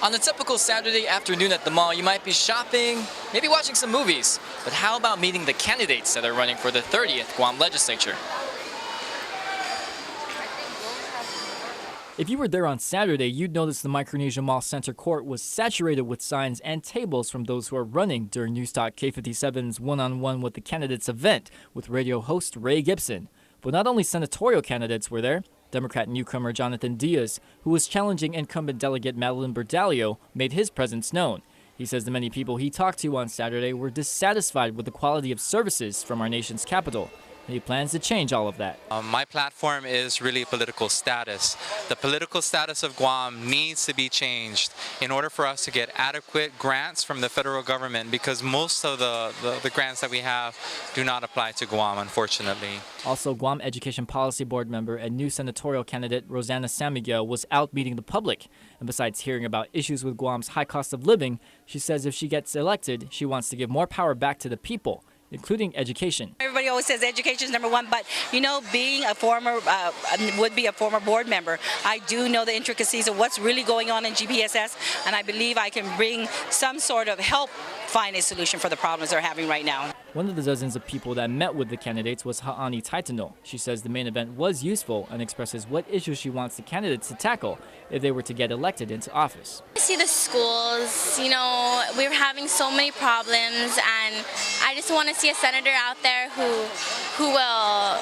On a typical Saturday afternoon at the mall, you might be shopping, maybe watching some movies. But how about meeting the candidates that are running for the 30th Guam legislature? If you were there on Saturday, you'd notice the Micronesia Mall Center Court was saturated with signs and tables from those who are running during Newstalk K57's one-on-one with the candidates event with radio host Ray Gibson. But not only senatorial candidates were there. Democrat newcomer Jonathan Diaz, who was challenging incumbent delegate Madeline Berdalio, made his presence known. He says the many people he talked to on Saturday were dissatisfied with the quality of services from our nation's capital. And he plans to change all of that. My platform is really political status. The political status of Guam needs to be changed in order for us to get adequate grants from the federal government, because most of the grants that we have do not apply to Guam, unfortunately. Also, Guam Education Policy Board member and new senatorial candidate Rosanna San Miguel was out meeting the public. And besides hearing about issues with Guam's high cost of living, she says if she gets elected, she wants to give more power back to the people, including education. Everybody always says education is number one, but you know, being a former, would-be a former board member, I do know the intricacies of what's really going on in GPSS, and I believe I can bring some sort of help find a solution for the problems they're having right now. One of the dozens of people that met with the candidates was Ha'ani Taitano. She says the main event was useful and expresses what issues she wants the candidates to tackle if they were to get elected into office. I see the schools, you know, we're having so many problems, and I just want to see a senator out there who will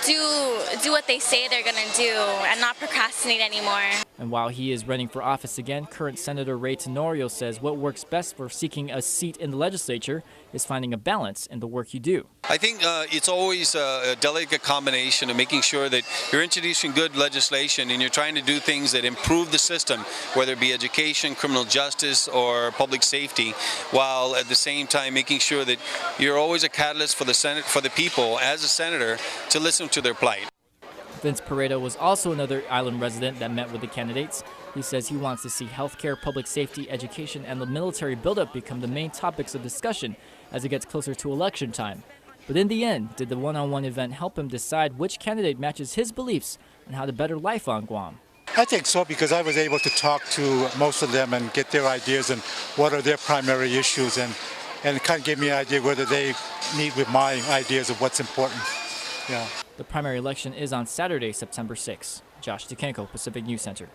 do what they say they're going to do and not procrastinate anymore. And while he is running for office again, current Senator Ray Tenorio says what works best for seeking a seat in the legislature is finding a balance in the work you do. I think it's always a delicate combination of making sure that you're introducing good legislation and you're trying to do things that improve the system, whether it be education, criminal justice, or public safety, while at the same time making sure that you're always a catalyst for the Senate, for the people as a senator, to listen to their plight. Vince Pareto was also another island resident that met with the candidates. He says he wants to see healthcare, public safety, education, and the military buildup become the main topics of discussion as it gets closer to election time. But in the end, did the one-on-one event help him decide which candidate matches his beliefs on how to better life on Guam? I think so, because I was able to talk to most of them and get their ideas and what are their primary issues, and it kind of gave me an idea whether they meet with my ideas of what's important. Yeah. The primary election is on Saturday, September 6. Josh Dukenko, Pacific News Center.